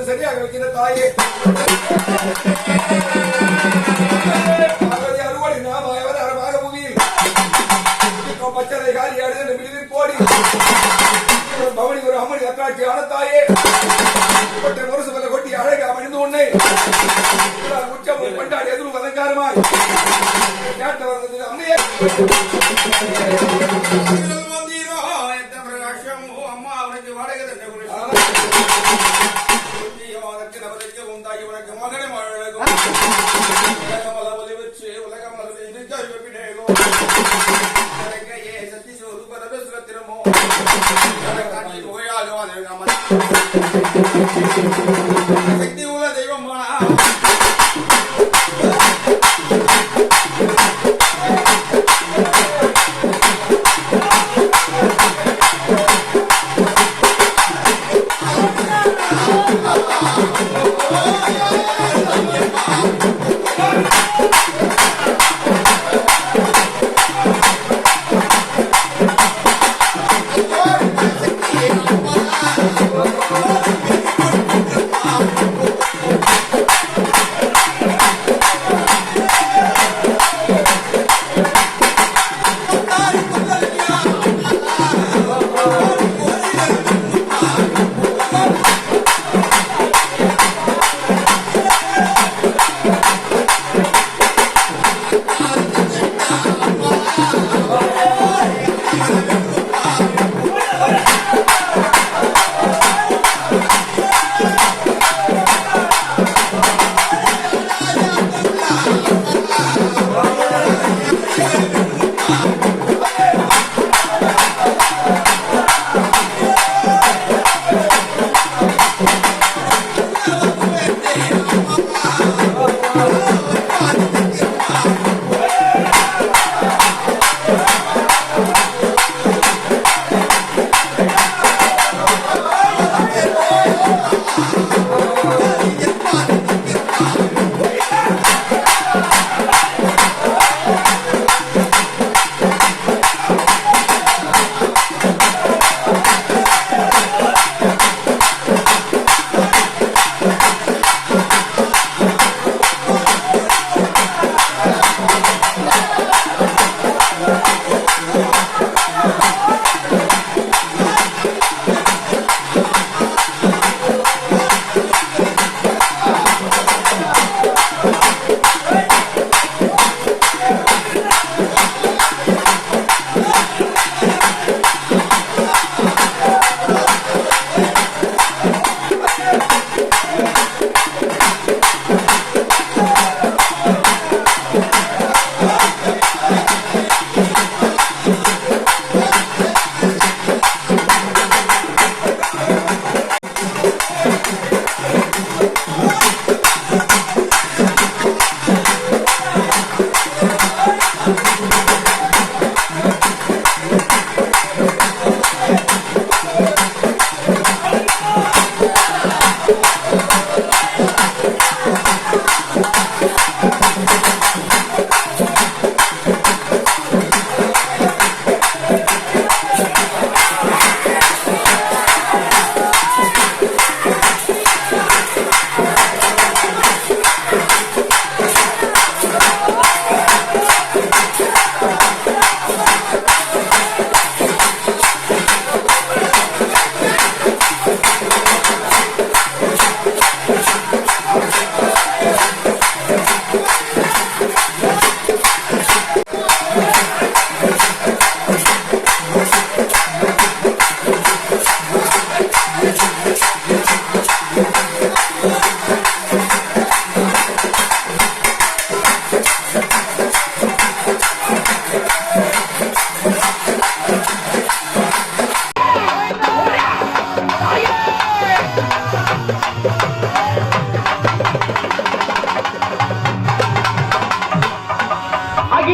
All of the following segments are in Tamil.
சரியாக வைக்கிற தாயே அறுவடை நாம அரபாக பூமியில் பச்சனை காலி அடுத்த மிளிர் கோடி பவனி ஒரு அம்மன் அத்தாட்சி ஆனத்தாயே முரசு பல கொட்டி அழகா மணிந்து உன்னை உச்சம் கொண்டாடி எதிரும் பதங்காரமாய் கேட்ட வந்தது அம்மையே அம்மா அவனுக்கு வாடகை உண்டாகி உனக்கு மகனை மழகும் உலகமல வச்சு உலகமல சக்தி சோறு பரமேஸ்வரத்திரமோ சக்தி உள்ள தெய்வமா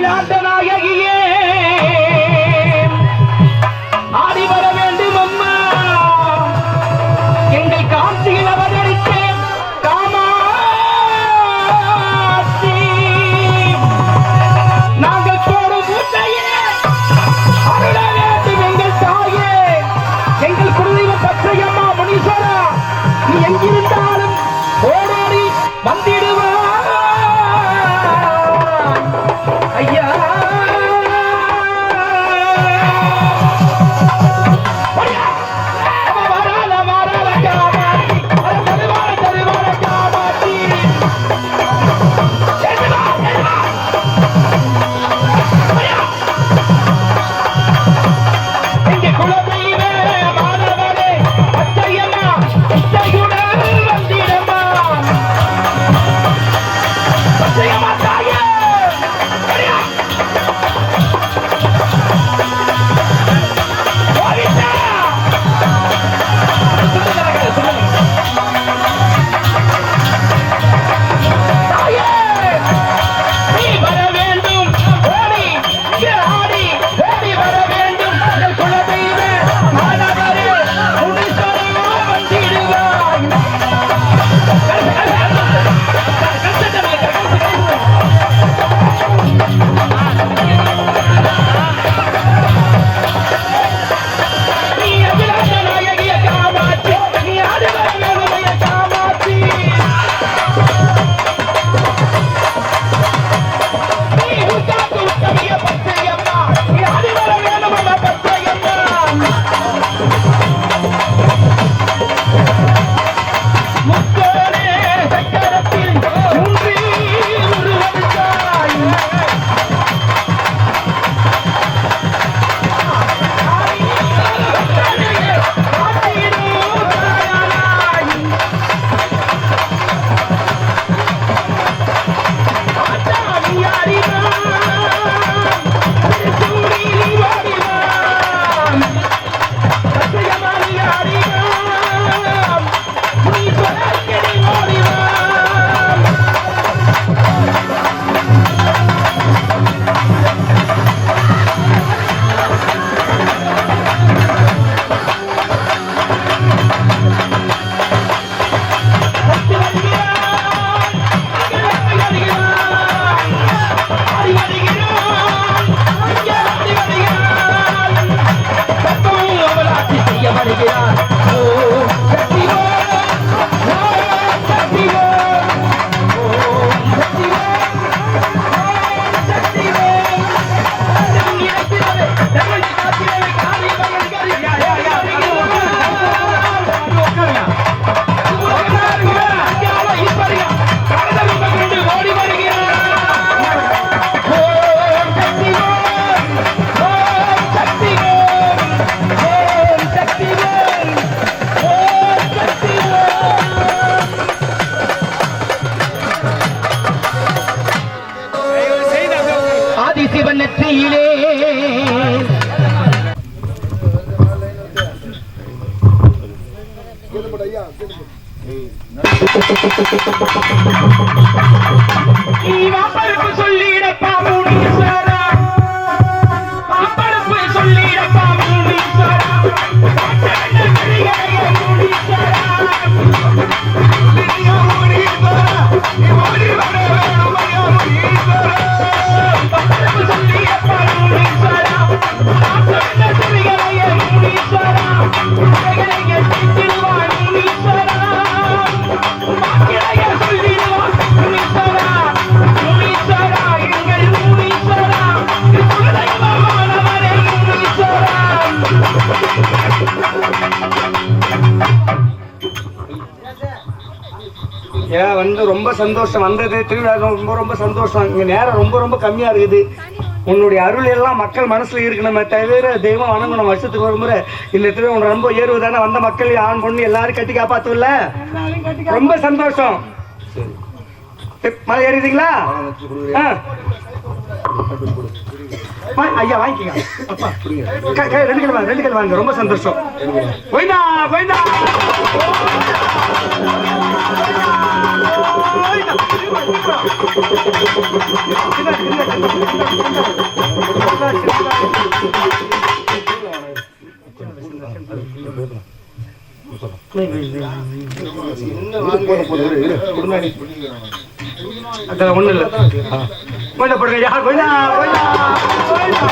அகிலாண்ட நாயகியே ஆடி வர வேண்டும் அம்மா எங்கள் காட்சியில் அவதரித்த காமாட்சி நாங்கள் போடும் மூட்டையே அருள வேண்டும் எங்கள் தாயே எங்கள் குருதெய்வ பச்சையம்மா முனீஸ்வரா நீ எங்கிருந்தாலும் ஓடோடி வந்திடுவா ஐயா ஆதிசிவன் நெற்றியிலே சொல்லிடப்பா முனீஸ்வரா அப்பழுப்பு சொல்லிடப்பா முனீஸ்வரா வந்து ரொம்ப சந்தோஷம் வந்தது திருவிழா ரொம்ப சந்தோஷம். இங்க நேரம் ரொம்ப கம்மியா இருக்குது. உன்னுடைய அருள் எல்லாம் மக்கள் மனசுல இருக்கு. நம்ம தவிர தெய்வம் வணங்கணும். வருஷத்துக்கு ஒரு முறை இந்த திருவிழா உன் ரொம்ப ஏறுவதானே வந்த மக்கள் ஆண் பொண்ணு எல்லாரும் கட்டி காப்பாத்துவல ரொம்ப சந்தோஷம். மலை ஏறிட்டீங்களா? ஐயா வாங்கிக்கங்க. அப்பா ரெண்டு கிலோ வாங்க. ரொம்ப சந்தோஷம். கோயிந்தா கோயிந்தா. அதெல்லாம் ஒண்ணு இல்ல. கோயிந்தா போடுங்க. யார் கோயிந்தா கோயிந்தா கோயிந்தா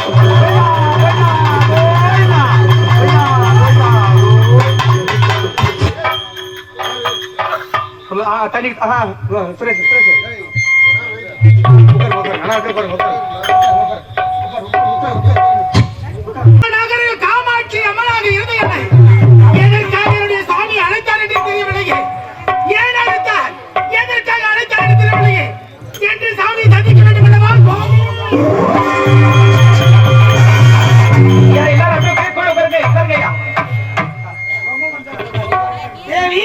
தண்ணி. சுரேஷ் காமாட்சி அம்மனாக இருந்த என்னை எதற்காக என்னுடைய சாமி அழைத்தார் என்று தெரியவில்லையே. ஏன் அழைத்தார், எதற்காக அழைத்தார் என்று தெரியவில்லையே என்று சாமி சந்திக்க வேண்டும் அல்லவா? தேவி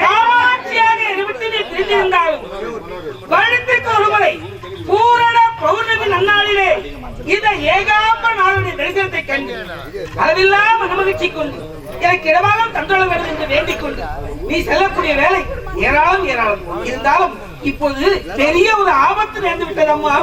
காமாட்சியாக இருவிட்டு நீ பிரிந்திருந்தாலும் வருடத்திற்கு ஒரு முறை பூரண பௌர்ணமி நன்னாளிலே இந்த ஏகாம்ப நாளுடைய தரிசனத்தை கண்டு அளவில்லாம மகிழ்ச்சி கொண்டு எனக்கு இடமாலும் தந்தொள்ள வேண்டும் என்று வேண்டிக் கொண்டு நீ செல்லக்கூடிய வேலை ஏராளம் இருந்தாலும் இப்போது பெரிய ஒரு ஆபத்து நேர்ந்து விட்டது அம்மா.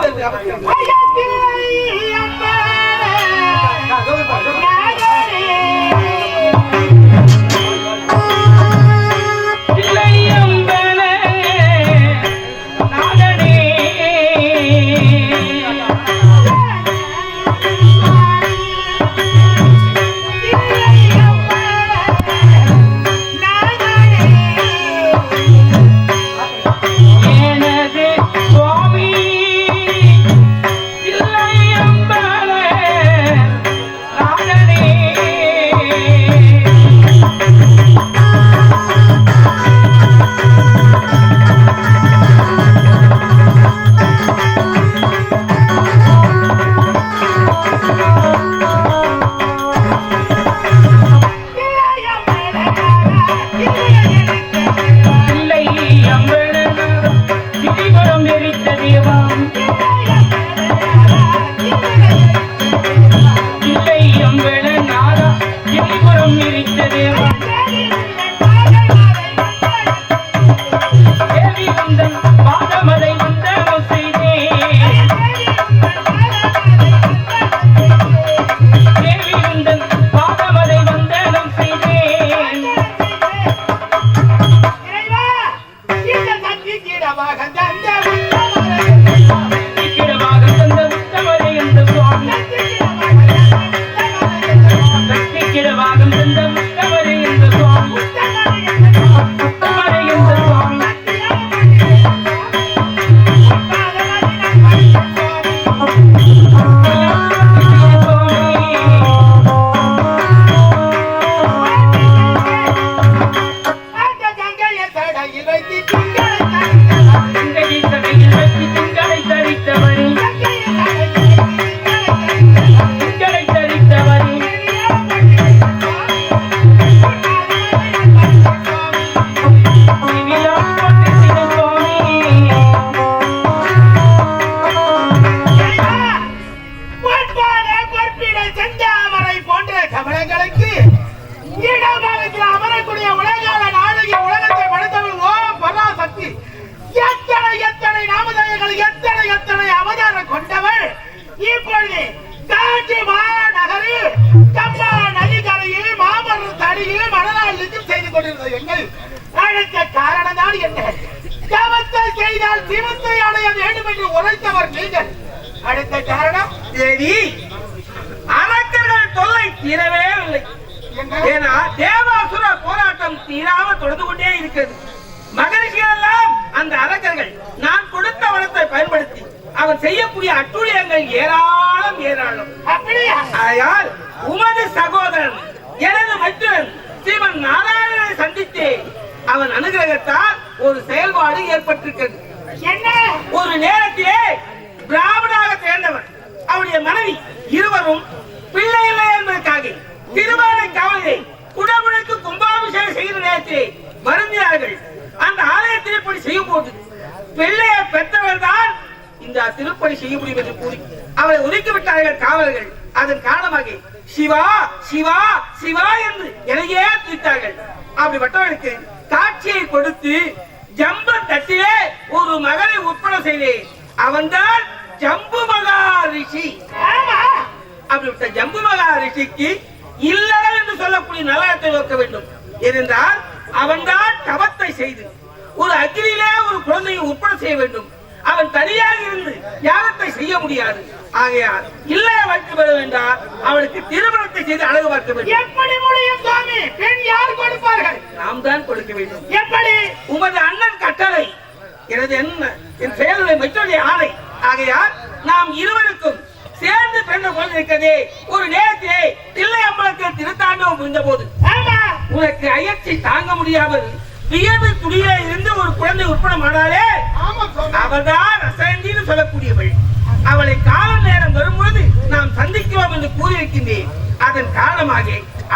அடுத்த காரணம் தேவி அரக்கர்கள் தொல்லை தீரவே இல்லை. ஏன்னா தேவாசுர போராட்டம் தீராம தொடர்ந்து கொண்டே இருக்கிறது. மகரிஷிகள் எல்லாம் அந்த அரக்கர்கள் நான் கொடுத்த வளத்தை பயன்படுத்தி அவர் செய்யக்கூடிய அட்டுழியங்கள் ஏராளம். அப்படியா? ஆயால் உமது சகோதரன் எனது மைத்துனன் ஸ்ரீமன் நாராயணனை சந்தித்து அவன் அனுகிரகத்தால் ஒரு செயல்பாடு ஏற்பட்டிருக்கிறது. என்ன? ஒரு நேரத்திலே பிராமணாக சேர்ந்தவர் அவருடைய மனைவி இருவரும் பிள்ளை இல்லை என்பதற்காக திருவானை காவலிலே குடமுழுக்கு கும்பாபிஷேகம் செய்கிற நேரத்திலே வருந்தினார்கள். அந்த ஆலயத்தில் இப்படி செய்யும் போது பிள்ளையை பெற்றவர் தான் இந்த திருப்பணி செய்ய முடியும் என்று கூறி அவளை ஒதுக்கிவிட்டார்கள் காவலர்கள். அதன் காரணமாக சிவா சிவா சிவா என்று எதையே தூத்தார்கள். அப்படிப்பட்டவர்களுக்கு காட்சியை கொடுத்து ஜம்பு தட்டிலே ஒரு மகனை உட்பட செய்தேன். அவன்தான் ஜம்பு மகாரிஷி. அப்படிப்பட்ட ஜம்பு மகாரிஷிக்கு இல்லறம் என்று சொல்லக்கூடிய நலத்தை நோக்க வேண்டும். ஏனென்றால் அவன்தான் தவத்தை செய்து ஒரு அக்னியிலே ஒரு குழந்தையை உட்பட செய்ய வேண்டும். அவன் தனியாக இருந்து யாகத்தை செய்ய முடியாது. ஆகையால் இல்லைய வைக்க வேண்டும் என்றால் அவளுக்கு திருமணத்தை செய்து அழகு பார்க்க வேண்டும். எப்படி முடியும் சுவாமி? பெண் யார் கொடுப்பார்கள்? நாம் தான் கொடுக்க வேண்டும். எப்படி? உமது அண்ணன் கட்டளை, எனது என் செயலுடைய மெச்சொல்லிய ஆணை. ஆகையால் நாம் இருவருக்கும் சேர்ந்து பிறந்த குழந்தை இருக்கிறதே ஒரு நேரத்திலே தில்லை அம்பலத்தில் திருத்தாண்டவம் புரிந்த போது உனக்கு அயற்சி தாங்க முடியாமல் வியர்வு துணியில இருந்து ஒரு குழந்தை உட்படமானாலே அவள்தான் ரசந்தின்னு சொல்லக்கூடியவள். அவளை கால நேரம் வரும்போது நாம் சந்திக்கிறோம் என்று கூறியிருக்கின்றேன். அதன் காரணமாக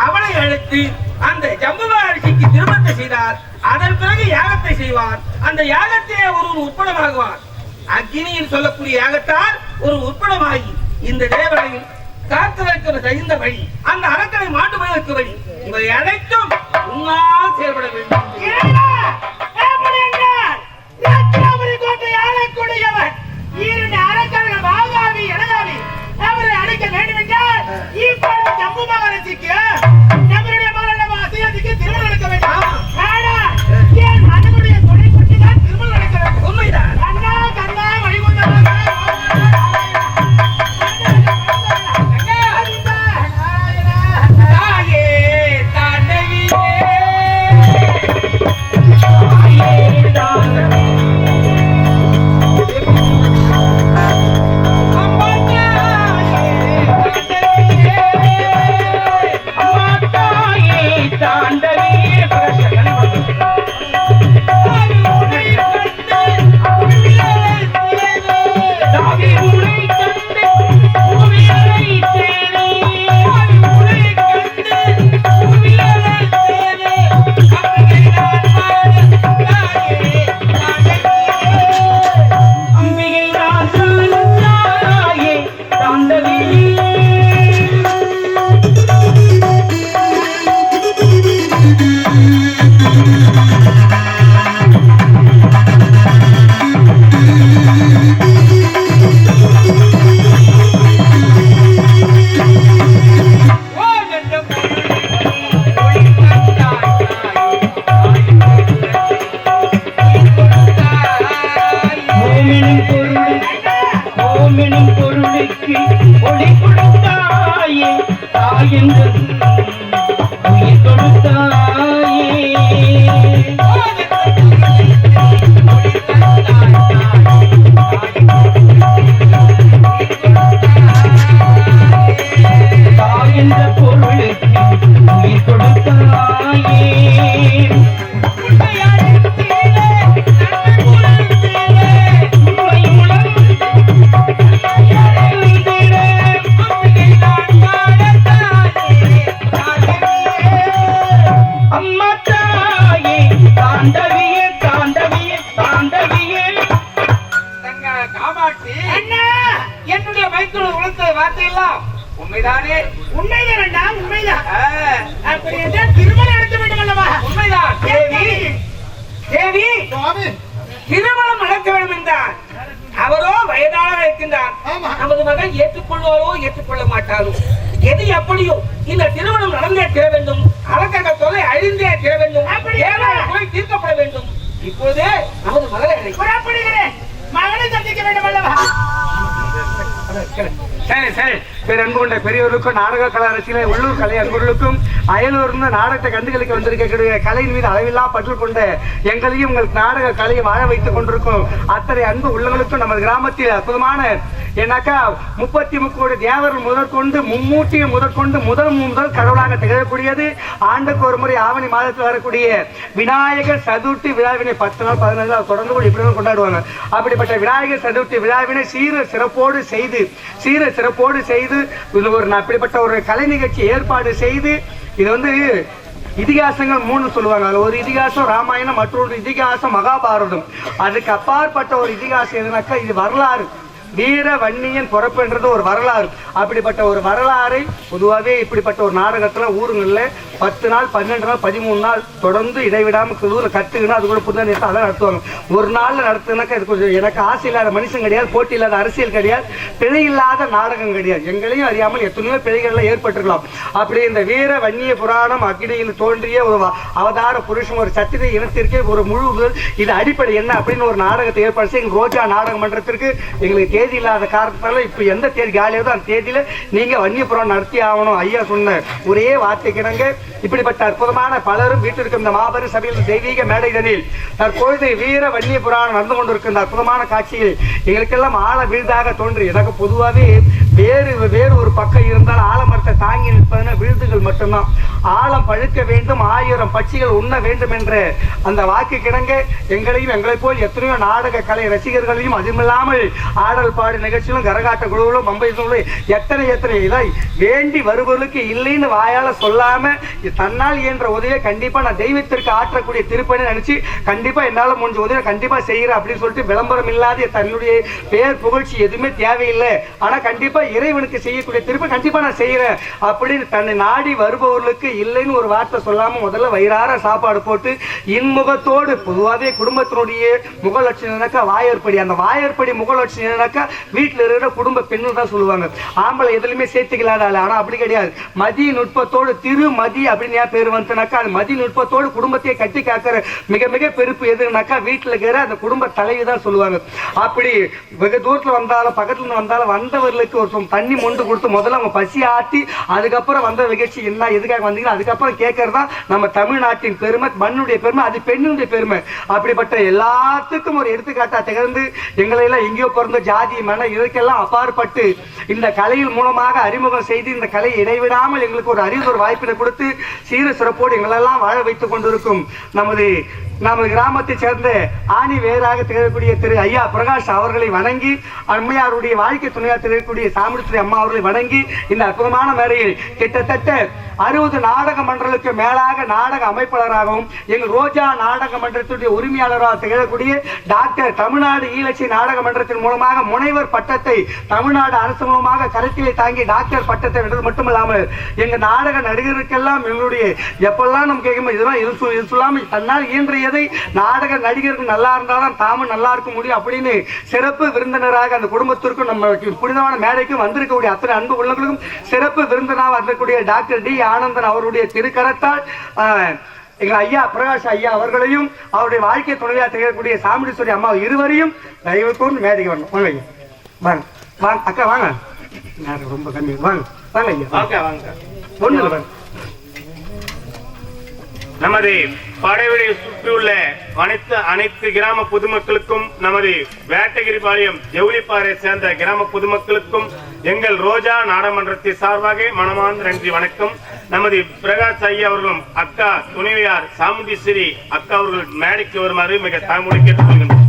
அவளை அழைத்து அந்த ஜம்பு மகாரிஷிக்கு திருமணத்தை செய்தார். அதன் பிறகு யாகத்தை செய்வார். அந்த யாகத்திலே ஒருவன் உட்படமாகுவார். அக்னியில் சொல்லக்கூடிய யாகத்தால் ஒரு உட்படமாகி இந்த தேவனையும் காத்ததற்கு தகுந்த வழி, அந்த அரக்கனை மாட்டு வைக்க வழி, இவை அனைத்தும் உன்னால் செயல்பட வேண்டும். ஆளக்கூடியவர் இரண்டு அரக்கர்கள் வாகாவி எனகாவி அவரை அழைக்க வேண்டும் என்றால் இப்பொழுது ஜம்பு மகாராஜிக்கு நம்மளுடைய மகள அசையத்துக்கு திருமணம் நடக்க வேண்டும். என் மகனுடைய துணை கொண்டுதான் திருமணம் நடக்க வேண்டும். உண்மைதான். கண்ணா கண்ணா வழிகொண்டவர்கள் உண்மைதானே? உண்மைதான் உண்மைதான். அப்படி என்றால் திருமணம் நடத்த வேண்டும் அல்லவா? உண்மைதான். தேவி திருமணம் நடக்க வேண்டும் என்றார். அவரோ வயதானவர் இருக்கின்றார். நமது மகன் ஏற்றுக்கொள்வாரோ ஏற்றுக்கொள்ள மாட்டாரோ, எது எப்படியோ இந்த திருமணம் நடந்தே தீர வேண்டும். அரக்கர்கள் தொலை அழிந்தே தீர வேண்டும். போய் தீர்க்கப்பட வேண்டும். இப்போதே நமது மகளை புறப்படுகிறேன். மகனை சந்திக்க வேண்டும் அல்லவா? சரி சரி. அன்பு கொண்ட பெரியவர்களுக்கும் நாடக கலை அரசியல உள்ளூர் கலை அன்பர்களுக்கும் அயலூர்ந்து நாடகத்தை கண்டுகளிக்க வந்திருக்கக்கூடிய கலையின் மீது அளவில்லா பற்று கொண்ட எங்களையும் உங்கள் நாடக கலையை வாழ வைத்துக் கொண்டிருக்கும் அத்தனை அன்பு உள்ளங்களுக்கும் நமது கிராமத்தில் அற்புதமான ஏன்னாக்கா 33 கோடி தேவர்கள் முதற்கொண்டு மும்மூட்டியை முதற்கொண்டு முதல் கடவுளாக திகழக்கூடியது ஆண்டுக்கு ஒரு முறை ஆவணி மாதத்தில் வரக்கூடிய விநாயகர் சதுர்த்தி விழாவினை 10 நாள் 15 நாள் தொடர்ந்து கூட இப்படி கொண்டாடுவாங்க. அப்படிப்பட்ட விநாயகர் சதுர்த்தி விழாவினை சீர சிறப்போடு செய்து ஒரு அப்படிப்பட்ட ஒரு கலை நிகழ்ச்சி ஏற்பாடு செய்து இது இதிகாசங்கள் 3 சொல்லுவாங்க. அது ஒரு இதிகாசம் ராமாயணம், மற்றொரு இதிகாசம் மகாபாரதம். அதுக்கு அப்பாற்பட்ட ஒரு இதிகாசம் எதுனாக்கா இது வரலாறு. வீர வன்னியன் பொறப்புன்றது ஒரு வரலாறு. அப்படிப்பட்ட ஒரு வரலாறை பொதுவாகவே இப்படிப்பட்ட ஒரு நாடகத்துல ஊருங்களில் 10 நாள் 12 நாள் 13 நாள் தொடர்ந்து இடைவிடாம கத்துக்கணும். அது கூட புது நேரத்தை அதான் நடத்துவாங்க. ஒரு நாள்ல நடத்துனாக்கா இது கொஞ்சம் எனக்கு ஆசை இல்லாத மனுஷன் கிடையாது, போட்டி இல்லாத அரசியல் கிடையாது, பிழை இல்லாத நாடகம் கிடையாது. எங்களையும் அறியாமல் எத்தனையோ பிழைகள்லாம் ஏற்பட்டிருக்கலாம். அப்படி இந்த வீர வன்னிய புராணம் அக்னியில் தோன்றிய ஒரு அவதார புருஷன் ஒரு சத்திர இனத்திற்கே ஒரு முழு இது அடிப்படை என்ன அப்படின்னு ஒரு நாடகத்தை ஏற்பாடு செய்ய எங்க ரோஜா நாடக மன்றத்திற்கு எங்களுக்கு தேதி இல்லாத காரணத்தால இப்ப எந்த தேதி காலியாவதோ அந்த தேதியில நீங்க வன்னிய புராணம் நடத்தி ஆகணும். ஐயா சொன்ன ஒரே வார்த்தைக்கிணங்க இப்படிப்பட்ட அற்புதமான பலரும் வீட்டிற்கும் இந்த மாபெரும் சபையில் தெய்வீக மேடைதனில் தற்பொழுது வீர வன்னிய புராணம் நடந்து கொண்டிருக்கின்ற அற்புதமான காட்சிகள் எங்களுக்கெல்லாம் ஆழ வீழ்தாக தோன்றி எனக்கு பொதுவாகவே வேறு ஒரு பக்கம் இருந்தால் ஆலமரத்தை தாங்கி நிற்பதுன்னா விழுதுகள் மட்டும்தான். ஆழம் பழுக்க வேண்டும், 1000 பட்சிகள் உண்ண வேண்டும் என்ற அந்த வாக்கு கிணங்க எங்களையும் எங்களை போல் எத்தனையோ நாடக கலை ரசிகர்களையும் அதுமில்லாமல் ஆடல் பாடு நிகழ்ச்சிகளும் கரகாட்ட குழுவிலும் மம்பை எத்தனை இதை வேண்டி வருவர்களுக்கு இல்லைன்னு வாயால சொல்லாம தன்னால் இயன்ற உதவியை கண்டிப்பா நான் தெய்வத்திற்கு ஆற்றக்கூடிய திருப்பணி நினைச்சு கண்டிப்பா என்னால முடிஞ்ச உதவியை கண்டிப்பா செய்யறேன் அப்படின்னு சொல்லிட்டு விளம்பரம் இல்லாத தன்னுடைய பேர் புகழ்ச்சி எதுவுமே தேவையில்லை, ஆனா கண்டிப்பா இறைவனுக்கு செய்யக்கூடிய திருப்பி கண்டிப்பா நான் செய்யறேன் அப்படின்னு தன்னை நாடி வருபவர்களுக்கு இல்லைன்னு ஒரு வார்த்தை சொல்லாம முதல்ல வயிறார சாப்பாடு போட்டு இன்முகத்தோடு பொதுவாகவே குடும்பத்தினுடைய முகலட்சணம்னாக்கா வாயற்படி. அந்த வாயற்படி முகலட்சணம்னாக்கா வீட்டில் இருக்கிற குடும்ப பெண்ணு தான் சொல்லுவாங்க. ஆம்பளை எதுலையுமே சேர்த்துக்கலாத ஆனா அப்படி கிடையாது. மதி நுட்பத்தோடு திருமதி அப்படின்னு ஏன் பேர் வந்துனாக்கா அது மதி நுட்பத்தோடு குடும்பத்தையே கட்டி காக்கிற மிக மிக பெருப்பு எதுனாக்கா வீட்டில் இருக்கிற அந்த குடும்ப தலைவி தான் சொல்லுவாங்க. அப்படி வெகு தூரத்துல வந்தாலும் பக்கத்துல வந்தாலும் வந்தவர்களுக்கு ஒரு தண்ணி மொண்டு கொடுத்து முதல்ல அவங்க பசி ஆட்டி அதுக்கப்புறம் வந்த நிகழ்ச்சி என்ன எதுக்காக வந்தீங்கன்னா அதுக்கப்புறம் கேட்கறதா நம்ம தமிழ்நாட்டின் பெருமை, மண்ணுடைய பெருமை, அது பெண்ணுடைய பெருமை. அப்படிப்பட்ட எல்லாத்துக்கும் ஒரு எடுத்துக்காட்டா திகழ்ந்து எங்களை எல்லாம் எங்கேயோ பிறந்த ஜாதி மன இதற்கெல்லாம் அப்பாற்பட்டு இந்த கலையில் மூலமாக அறிமுகம் செய்து இந்த கலையை இடைவிடாமல் எங்களுக்கு ஒரு அறிவு ஒரு வாய்ப்பினை கொடுத்து சீர சிறப்போடு எங்களெல்லாம் வாழ வைத்துக் கொண்டிருக்கும் நமது கிராமத்தை சேர்ந்த ஆணி வேறாக திகழக்கூடிய திரு ஐயா பிரகாஷ் அவர்களை வணங்கி அம்மையாருடைய வாழ்க்கை துணையாக திகழக்கூடிய சாமுடித்துறை அம்மா அவர்களை வணங்கி இந்த அற்புதமான மேடையில் கிட்டத்தட்ட 60 நாடக மன்றங்களுக்கு மேலாக நாடக அமைப்பாளராகவும் எங்கள் ரோஜா நாடக மன்றத்துடைய உரிமையாளராக திகழக்கூடிய டாக்டர் தமிழ்நாடு ஈழச்சி நாடக மன்றத்தின் மூலமாக முனைவர் பட்டத்தை தமிழ்நாடு அரசு மூலமாக கருத்திலே தாங்கி டாக்டர் பட்டத்தை வென்றது மட்டுமில்லாமல் எங்க நாடக நடிகருக்கெல்லாம் எங்களுடைய எப்பெல்லாம் நம்ம கேட்கும் இதெல்லாம் இது சொல்லாமல் தன்னால் இயன்றியதை நாடக நடிகர்கள் நல்லா இருந்தாலும் தாமும் நல்லா இருக்க முடியும் அப்படின்னு சிறப்பு விருந்தினராக அந்த குடும்பத்திற்கும் நம்ம புனிதமான மேடைக்கும் வந்திருக்கக்கூடிய அத்தனை அன்பு உள்ளவர்களுக்கும் சிறப்பு விருந்தினராக வந்திருக்கக்கூடிய டாக்டர் டி ஆனந்தன் அவருடைய திருக்கரத்தால் எங்கள் ஐயா பிரகாஷ் ஐயா அவர்களையும் அவருடைய வாழ்க்கை துணையாக திகழக்கூடிய சாமுண்டீஸ்வரி அம்மா இருவரையும் தயவுக்கூர்ந்து மேடைக்கு வரணும். வாங்க ஐயா, வாங்க வாங்க அக்கா, வாங்க, நேரம் ரொம்ப கம்மி, வாங்க வாங்க ஐயா, வாங்க ஒண்ணு வாங்க. நமது படைவெளியை சுற்றியுள்ள அனைத்து கிராம பொதுமக்களுக்கும் நமது வேட்டகிரிபாளையம் ஜவுளிப்பாறை சேர்ந்த கிராம பொதுமக்களுக்கும் எங்கள் ரோஜா நாடாளுமன்றத்தின் சார்பாக மனமார்ந்த நன்றி வணக்கம். நமது பிரகாஷ் ஐயா அவர்களும் அக்கா துணைவியார் சாமுண்டீஸ்வரி அக்கா அவர்கள் மேடைக்கு வருமாறு மிக தாழ்மையோடு கேட்டுக்கொள்கின்றனர்.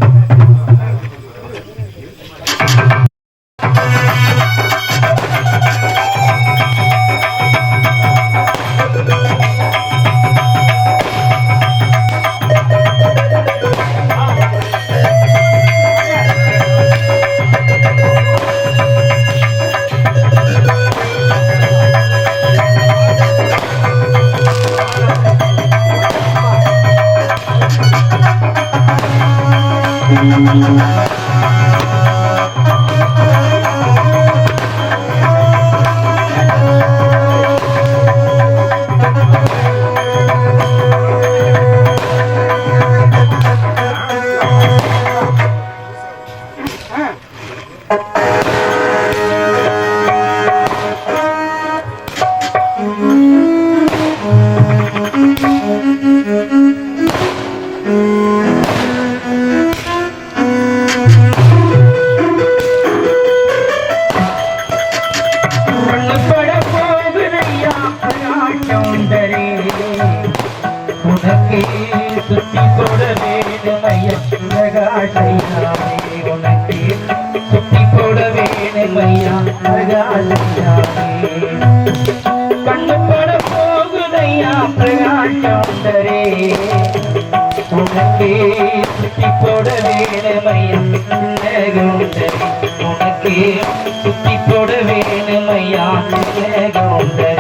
உனக்கே சுத்தி போட வேணுமையா கவுண்டரே உனக்கே சுத்தி போட வேணுமையா கவுண்டரே